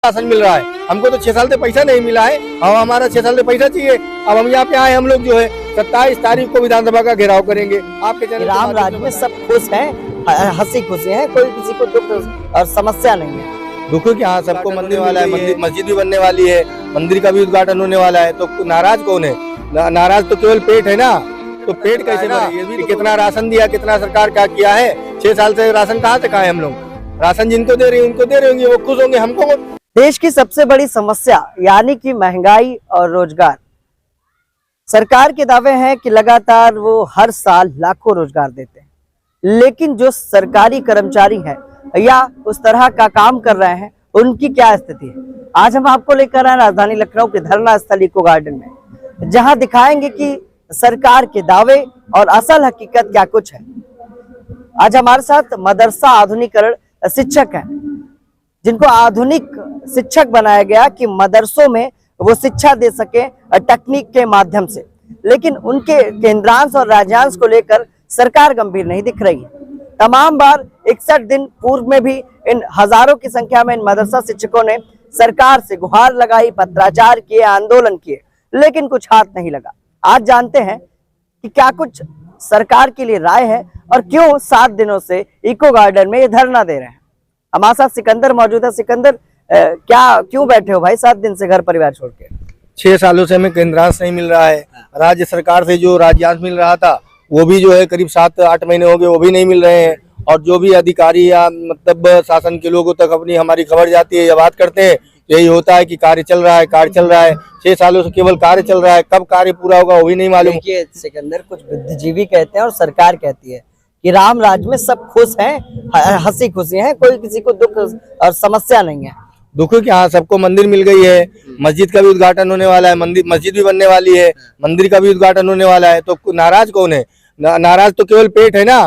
Ration मिल रहा है। हमको तो 6 साल से पैसा नहीं मिला है और हमारा 6 साल से पैसा चाहिए। अब हम यहाँ पे आए, हम लोग जो है 27 तारीख को विधानसभा का घेराव करेंगे। आपके चैनल राम राज्य में सब खुश हैं, हंसी खुशी हैं, कोई किसी को दुख और समस्या नहीं है। दुख क्या, सबको बनने वाला है, मस्जिद भी बनने वाली है, मंदिर का भी उद्घाटन होने वाला है। तो नाराज कौन है? नाराज तो केवल पेट है ना। तो पेट कैसे भरे? ये भी कितना राशन दिया, कितना सरकार क्या किया है। 6 साल से राशन कहाँ से खाए हम लोग? राशन जिनको दे रही है उनको दे रहे होंगे, वो खुश होंगे। हमको देश की सबसे बड़ी समस्या यानी कि महंगाई और रोजगार। सरकार के दावे हैं कि लगातार वो हर साल लाखों रोजगार देते हैं, लेकिन जो सरकारी कर्मचारी हैं या उस तरह का काम कर रहे हैं उनकी क्या स्थिति है। आज हम आपको लेकर आए राजधानी लखनऊ के धरना स्थल इको गार्डन में, जहां दिखाएंगे कि सरकार के दावे और असल हकीकत क्या कुछ है। आज हमारे साथ मदरसा आधुनिकीकरण शिक्षक हैं, जिनको आधुनिक शिक्षक बनाया गया कि मदरसों में वो शिक्षा दे सके तकनीक के माध्यम से, लेकिन उनके केंद्रांश और राज्यांश को लेकर सरकार गंभीर नहीं दिख रही है। तमाम बार 61 दिन पूर्व में भी इन हजारों की संख्या में इन मदरसा शिक्षकों ने सरकार से गुहार लगाई, पत्राचार किए, आंदोलन किए, लेकिन कुछ हाथ नहीं लगा। आज जानते हैं कि क्या कुछ सरकार के लिए राय है और क्यों 7 दिनों से इको गार्डन में ये धरना दे रहे हैं। हमारे साथ सिकंदर मौजूद है। सिकंदर, क्यों बैठे हो भाई 7 दिन से घर परिवार छोड़ के? 6 सालों से हमें केंद्रांश नहीं मिल रहा है। राज्य सरकार से जो राज्यांश मिल रहा था वो भी जो है करीब 7-8 महीने हो गए, वो भी नहीं मिल रहे हैं। और जो भी अधिकारी या मतलब शासन के लोगों तक अपनी हमारी खबर जाती है या बात करते हैं, यही होता है कि कार्य चल रहा है, कार्य चल रहा है। 6 सालों से केवल कार्य चल रहा है, कब कार्य पूरा होगा वो भी नहीं मालूम। देखिए सिकंदर, कुछ बुद्धिजीवी कहते हैं और सरकार कहती है कि राम राज्य में सब खुश हैं, हंसी खुशी हैं, कोई किसी को दुख और समस्या नहीं है। दुख क्या, सबको मंदिर मिल गई है, मस्जिद का भी उद्घाटन होने वाला है, मस्जिद भी बनने वाली है, मंदिर का भी उद्घाटन होने वाला है। तो नाराज कौन है? नाराज तो केवल पेट है ना।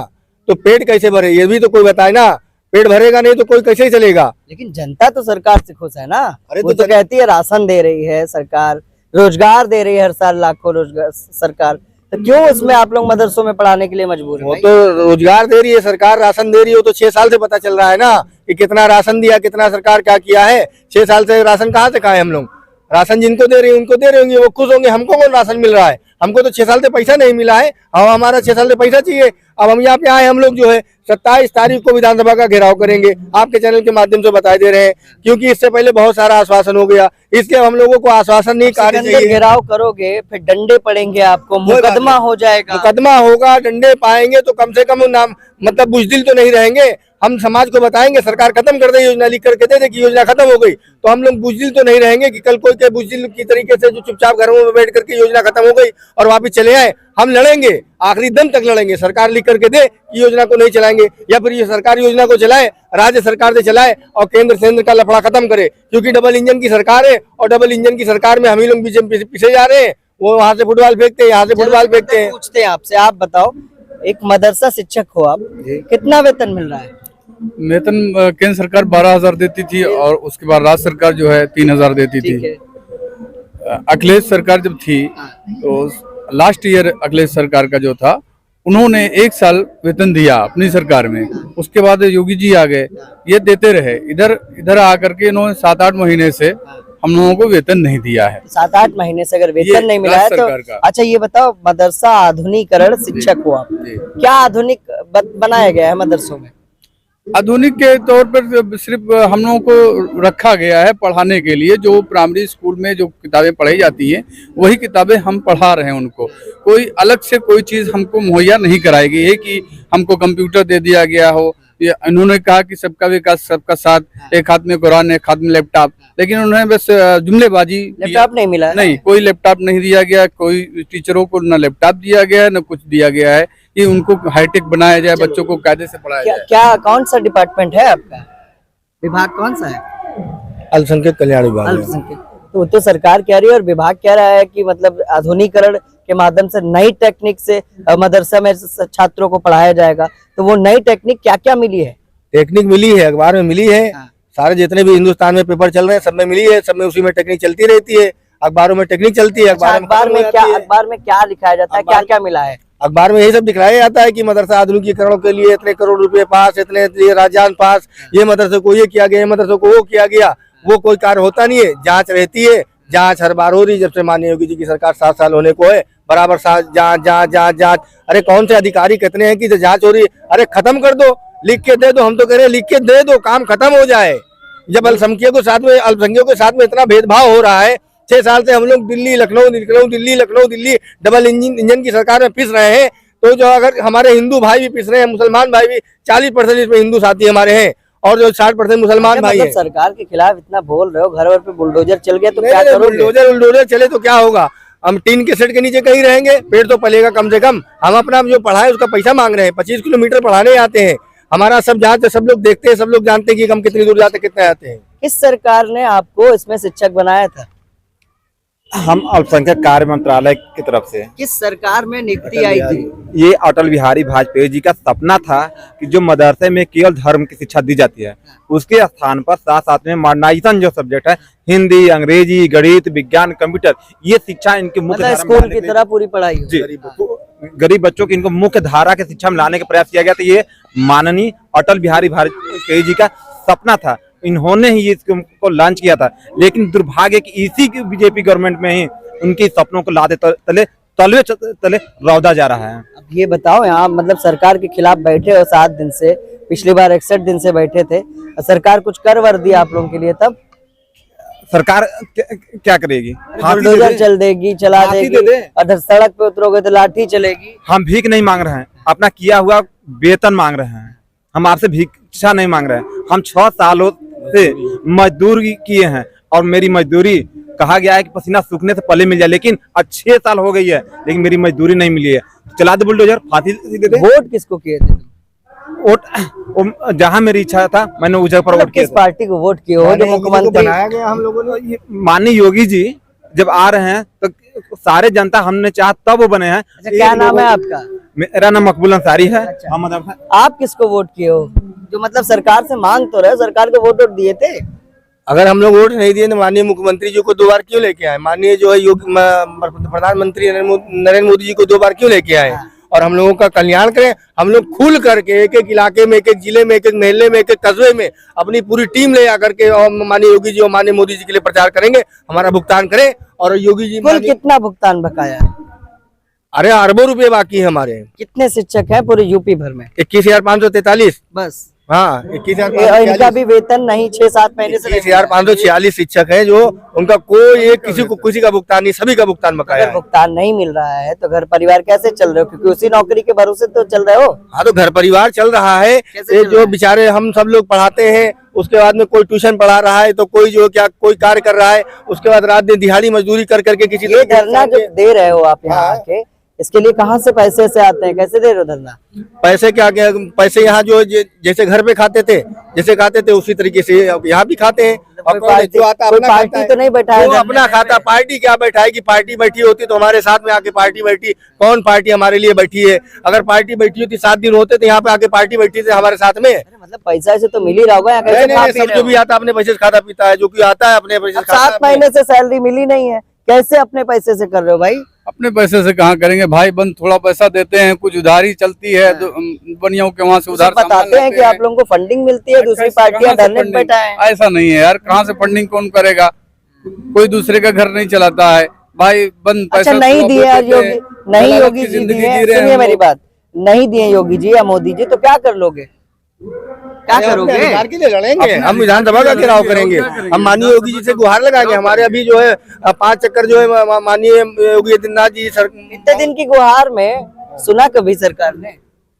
तो पेट कैसे भरे, ये भी तो कोई बताए ना। पेट भरेगा नहीं तो कोई कैसे ही चलेगा। लेकिन जनता तो सरकार से खुश है ना। अरे वो तो कहती है राशन दे रही है सरकार, रोजगार दे रही है हर साल लाखों रोजगार सरकार, तो क्यों उसमें आप लोग मदरसों में पढ़ाने के लिए मजबूर है? वो तो रोजगार दे रही है सरकार, राशन दे रही है, वो तो 6 साल से पता चल रहा है ना कि कितना राशन दिया, कितना सरकार क्या किया है। 6 साल से राशन कहाँ से खाए हम लोग? राशन जिनको दे रही है उनको दे रहे होंगे, वो खुश होंगे। हमको कौन राशन मिल रहा है? हमको तो 6 साल से पैसा नहीं मिला है और हमारा 6 साल से पैसा चाहिए। अब हम यहाँ पे आए, हम लोग जो है 27 तारीख को विधानसभा का घेराव करेंगे। आपके चैनल के माध्यम से बता दे रहे हैं, क्योंकि इससे पहले बहुत सारा आश्वासन हो गया, इसलिए हम लोगों को आश्वासन नहीं कार्य चाहिए। घेराव करोगे फिर डंडे पड़ेंगे, आपको मुकदमा हो जाएगा। मुकदमा होगा, डंडे पाएंगे तो कम से कम नाम मतलब बुजदिल तो नहीं रहेंगे। हम समाज को बताएंगे सरकार खत्म कर दे, योजना लिख करके दे दे कि योजना खत्म हो गई, तो हम लोग बुजदिल तो नहीं रहेंगे कि कल कोई के बुजदिल की तरीके से जो चुपचाप घरों में बैठ करके योजना खत्म हो गई और वापिस चले आए। हम लड़ेंगे, आखिरी दम तक लड़ेंगे। सरकार लिख करके दे कि योजना को नहीं चलाएंगे, या फिर ये सरकार योजना को चलाए, राज्य सरकार से चलाए और केंद्र का लफड़ा खत्म करे। क्योंकि डबल इंजन की सरकार है और डबल इंजन की सरकार में हम ही लोग पीछे जा रहे हैं। वो वहाँ से फुटबॉल फेंकते हैं, यहाँ से फुटबॉल फेंकते हैं। पूछते हैं आपसे, आप बताओ, एक मदरसा शिक्षक हो आप, कितना वेतन मिल रहा है? वेतन केंद्र सरकार 12,000 देती थी और उसके बाद राज्य सरकार जो है 3,000 देती थी। अखिलेश सरकार जब थी तो लास्ट ईयर अखिलेश सरकार का जो था, उन्होंने 1 साल वेतन दिया अपनी सरकार में। उसके बाद योगी जी आ गए, ये देते रहे। इधर आकर के इन्होंने 7-8 महीने से हम लोगों को वेतन नहीं दिया है। 7-8 महीने से अगर वेतन नहीं मिला है तो अच्छा ये बताओ, मदरसा आधुनिकीकरण शिक्षक हो आप, क्या आधुनिक बनाया गया है मदरसों में? आधुनिक के तौर पर सिर्फ हम लोगों को रखा गया है पढ़ाने के लिए। जो प्राइमरी स्कूल में जो किताबें पढ़ाई जाती हैं वही किताबें हम पढ़ा रहे हैं उनको। कोई अलग से कोई चीज़ हमको मुहैया नहीं कराएगी। ये कि हमको कंप्यूटर दे दिया गया हो, इन्होंने कहा कि सबका विकास सबका साथ, एक हाथ में कुरान एक हाथ में लैपटॉप, लेकिन उन्होंने बस जुमलेबाजी। लैपटॉप नहीं मिला? नहीं, कोई लैपटॉप नहीं दिया गया। कोई टीचरों को न लैपटॉप दिया गया है न कुछ दिया गया है कि उनको हाईटेक बनाया जाए, बच्चों को कायदे से पढ़ाया जाए। क्या कौन सा डिपार्टमेंट है आपका? विभाग कौन सा है? अल्पसंख्यक कल्याण विभाग। अल्पसंख्यक। तो सरकार कह रही है और विभाग कह रहा है कि मतलब आधुनिकीकरण के माध्यम से नई टेक्निक से मदरसा में छात्रों को पढ़ाया जाएगा। तो वो नई टेक्निक क्या क्या मिली है? टेक्निक मिली है, अखबार में मिली है। सारे जितने भी हिंदुस्तान में पेपर चल रहे हैं सब में मिली है, सब में उसी में टेक्निक चलती रहती है। अखबारों में टेक्निक चलती है। अखबार में क्या लिखाया जाता है, क्या क्या मिला है? अखबार में यही सब दिखाया जाता है कि मदरसा आधुनिकीकरण के लिए इतने करोड़ रुपए पास, इतने राज्यांश पास, ये मदरसे को ये किया गया, ये मदरसे को वो किया गया। वो कोई कार्य होता नहीं है। जांच रहती है, जांच हर बार हो रही, जब से माननीय योगी जी की सरकार 7 साल होने को है, बराबर जांच जांच जांच जांच। अरे कौन से अधिकारी कितने हैं कि जो जांच हो रही है? अरे खत्म कर दो, लिख के दे दो। हम तो कह रहे हैं लिख के दे दो, काम खत्म हो जाए। जब अल्पसंख्यकों के साथ में इतना भेदभाव हो रहा है, 6 साल से हम लोग दिल्ली लखनऊ दिल्ली डबल इंजन की सरकार में पिस रहे हैं। तो जो अगर हमारे हिंदू भाई भी पिस रहे हैं, मुसलमान भाई भी, 40% इसमें हिंदू साथी हमारे हैं और जो 60% मुसलमान भाई मतलब हैं। सरकार के खिलाफ इतना बोल रहे हो, घर पे बुलडोजर चल गया तो नहीं, क्या नहीं, करोगे? बुलडोजर चले तो क्या होगा? हम टीन के सेट के नीचे कहीं रहेंगे, पेड़ तो पलेगा कम से कम। हम अपना जो पढ़ाए उसका पैसा मांग रहे हैं, 25 किलोमीटर पढ़ाने आते हैं। हमारा सब जांच सब लोग देखते हैं, सब लोग जानते हैं कि हम कितनी दूर जाते कितने आते हैं। किस सरकार ने आपको इसमें शिक्षक बनाया था? हम अल्पसंख्यक कार्य मंत्रालय की तरफ से। किस सरकार में नियुक्ति आई थी? ये अटल बिहारी वाजपेयी जी का सपना था कि जो मदरसे में केवल धर्म की शिक्षा दी जाती है, उसके स्थान पर साथ साथ में मॉडर्नाइजेशन जो सब्जेक्ट है, हिंदी, अंग्रेजी, गणित, विज्ञान, कंप्यूटर, ये शिक्षा इनके मुख्य मतलब स्कूल की तरह पूरी पढ़ाई हो। जी गरीब बच्चों की इनको मुख्य धारा के शिक्षा में लाने का प्रयास किया गया था। ये माननीय अटल बिहारी वाजपेयी जी का सपना था, इन्होंने ही इसको लॉन्च किया था। लेकिन दुर्भाग्य कि इसी की बीजेपी गवर्नमेंट में ही उनके सपनों को लादे तले रौदा जा रहा है। अब ये बताओ, यहाँ मतलब सरकार के खिलाफ बैठे हो 7 दिन से, पिछली बार 61 दिन से बैठे थे, सरकार कुछ कर वर दिया आप लोगों के लिए? तब सरकार क्या करेगी? बुलडोजर चल देगी, चला देगी, अधर सड़क पे उतरोगे तो लाठी चलेगी। हम भीख नहीं मांग रहे हैं, अपना किया हुआ वेतन मांग रहे हैं। हम आपसे भिक्षा नहीं मांग रहे हैं। हम 6 सालों से मजदूरी किए हैं और मेरी मजदूरी कहा गया है कि पसीना सूखने से पहले मिल जाए, लेकिन अब 6 साल हो गई है, लेकिन मेरी मजदूरी नहीं मिली है। चला दे बुलडोजर, फांसी दे दे। वोट किसको किए थे? वोट जहाँ मेरी इच्छा था मैंने उस जगह पर मतलब वोट किया किस पार्टी को वोट किए हो? जो मुख्यमंत्री बनाया गया हम लोगों ने। माननीय योगी जी जब आ रहे हैं तो सारे जनता हमने चाहा तब वो बने हैं। अच्छा, क्या नाम है आपका? मेरा नाम मकबूल अंसारी है। आप किसको वोट किए हो? जो मतलब सरकार से मांग तो रहे, सरकार को वोट दिए थे? अगर हम लोग वोट नहीं दिए तो माननीय मुख्यमंत्री जी को 2 बार क्यों लेके आए? माननीय जो है प्रधानमंत्री नरेंद्र मोदी जी को 2 बार क्यों लेके आए? और हम लोगों का कल्याण करें। हम लोग खुल करके एक एक इलाके में, एक एक जिले में, एक एक मोहल्ले में, एक एक कस्बे में अपनी पूरी टीम ले आकर के और माननीय योगी जी और माननीय मोदी जी के लिए प्रचार करेंगे। हमारा भुगतान करें और योगी जी कुल कितना भुगतान बकाया है? अरे अरबों रुपए बाकी है हमारे। कितने शिक्षक हैं पूरे यूपी भर में? 21,543। बस। हाँ, इनका भी वेतन नहीं 6-7 महीने से 21,546 शिक्षक हैं जो उनका कोई एक किसी का भुगतान नहीं, सभी का भुगतान बकाया है। भुगतान नहीं मिल रहा है तो घर परिवार कैसे चल रहे हो? क्योंकि उसी नौकरी के भरोसे तो चल रहे हो। हाँ, तो घर परिवार चल रहा है। ये जो बेचारे हम सब लोग पढ़ाते हैं, उसके बाद में कोई ट्यूशन पढ़ा रहा है, तो कोई जो क्या कोई कार्य कर रहा है, उसके बाद रात दिन दिहाड़ी मजदूरी कर करके किसी धरना जो दे रहे हो आप यहाँ आके, इसके लिए कहाँ से पैसे से आते हैं? कैसे दे रहे हो धरना? पैसे क्या पैसे यहाँ जो जैसे घर पे खाते थे उसी तरीके से यहाँ भी खाते हैं। कोई पार्टी तो नहीं बैठाया? वो अपना खाता, पार्टी क्या बैठाएगी? पार्टी बैठी होती तो हमारे साथ में आके पार्टी बैठी। कौन पार्टी हमारे लिए बैठी है? अगर पार्टी बैठी होती 7 दिन होते तो यहाँ पे आके पार्टी बैठी थे हमारे साथ में। मतलब पैसा से तो मिल ही रहा होगा। सब जो भी आता अपने पैसे से खाता पीता है, जो भी आता है अपने पैसे से खाता है। 7 महीने से सैलरी मिली नहीं है, कैसे अपने पैसे से कर रहे हो भाई? अपने पैसे से कहाँ करेंगे भाई? बंद थोड़ा पैसा देते हैं, कुछ उधारी चलती है, बनियों के वहाँ से उधार बताते हैं कि आप लोगों को फंडिंग मिलती है, दूसरी पार्टियां धरने पे बैठा है। ऐसा नहीं है यार, कहाँ से फंडिंग कौन करेगा? कोई दूसरे का घर नहीं चलाता है भाई। बंद पैसा अच्छा, नहीं दिए यार योगी, नहीं योगी जी दिए, सुनिए मेरी बात, नहीं दिए योगी जी या मोदी जी तो क्या कर लोगे? क्या करोगे? अधिकार के लिए लड़ेंगे हम, विधानसभा का घेराव करेंगे हम। माननीय योगी जी से गुहार लगाएंगे। हमारे अभी जो है 5 चक्कर जो है माननीय योगी आदित्यनाथ जी इतने दिन की गुहार में सुना कभी सरकार ने?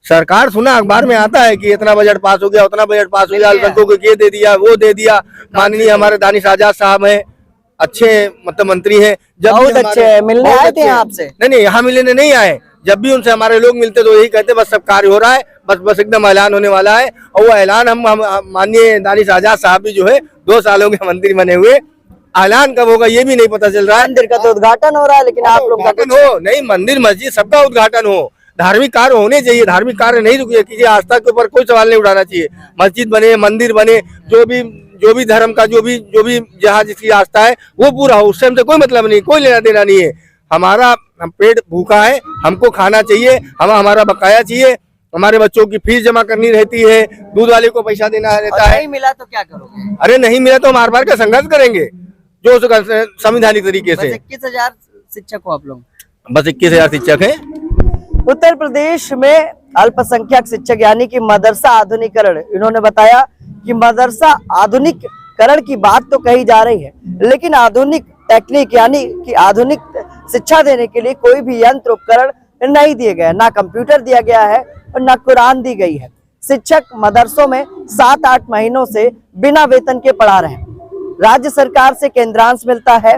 सरकार सुना, अखबार में आता है कि इतना बजट पास हो गया, उतना बजट पास हो गया, अल्पसंख्यकों को ये दे दिया, वो दे दिया। माननीय हमारे दानिश आजाद साहब हैं, अच्छे मतलब मंत्री हैं, बहुत अच्छे हैं। मिलने आए थे आपसे? नहीं, यहाँ मिलने नहीं आए। जब भी उनसे हमारे लोग मिलते तो यही कहते बस सब कार्य हो रहा है, बस एकदम ऐलान होने वाला है। और वो ऐलान हम माननीय दानिश आजाद साहब भी जो है 2 सालों के मंत्री बने हुए, ऐलान कब होगा ये भी नहीं पता चल रहा है। मंदिर का तो उद्घाटन हो रहा है, लेकिन आप लोग उद्घाटन हो नहीं, मंदिर मस्जिद सबका उद्घाटन हो, धार्मिक कार्य होने चाहिए। धार्मिक कार्य नहीं रुकिए कीजिए, आस्था के ऊपर कोई सवाल नहीं उठाना चाहिए। मस्जिद बने, मंदिर बने, जो भी धर्म का जो भी जहाँ जिसकी आस्था है वो पूरा हो, उससे हमसे कोई मतलब नहीं, कोई लेना देना नहीं है। हमारा पेट भूखा है, हमको खाना चाहिए, हमारा बकाया चाहिए। हमारे बच्चों की फीस जमा करनी रहती है, दूध वाले को पैसा देना रहता और है। नहीं मिला तो क्या करोगे? अरे नहीं मिला तो हम आर पार का संघर्ष करेंगे जो संवैधानिक तरीके बस से। 21,000 शिक्षक हो आप लोग। बस 21,000 शिक्षक है। उत्तर प्रदेश में अल्पसंख्यक शिक्षक यानी कि मदरसा आधुनिकीकरण, इन्होंने बताया कि मदरसा आधुनिकीकरण की बात तो कही जा रही है, लेकिन आधुनिक टेक्निक यानी कि आधुनिक शिक्षा देने के लिए कोई भी यंत्र उपकरण नहीं दिए गए, ना कंप्यूटर दिया गया है और ना कुरान दी गई है। शिक्षक मदरसों में 7-8 महीनों से बिना वेतन के पढ़ा रहे हैं। राज्य सरकार से केंद्रांश मिलता है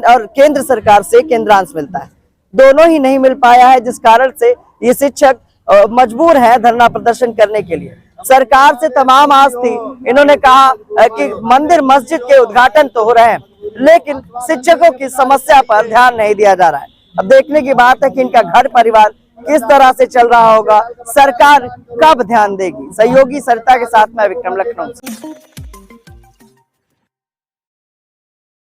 और केंद्र सरकार से केंद्रांश मिलता है, दोनों ही नहीं मिल पाया है, जिस कारण से ये शिक्षक मजबूर है धरना प्रदर्शन करने के लिए। सरकार से तमाम आस थी, इन्होंने कहा कि मंदिर मस्जिद के उद्घाटन तो हो रहे हैं, लेकिन शिक्षकों की समस्या पर ध्यान नहीं दिया जा रहा है। अब देखने की बात है कि इनका घर परिवार किस तरह से चल रहा होगा, सरकार कब ध्यान देगी। सहयोगी सरिता के साथ मैं विक्रम, लखनऊ।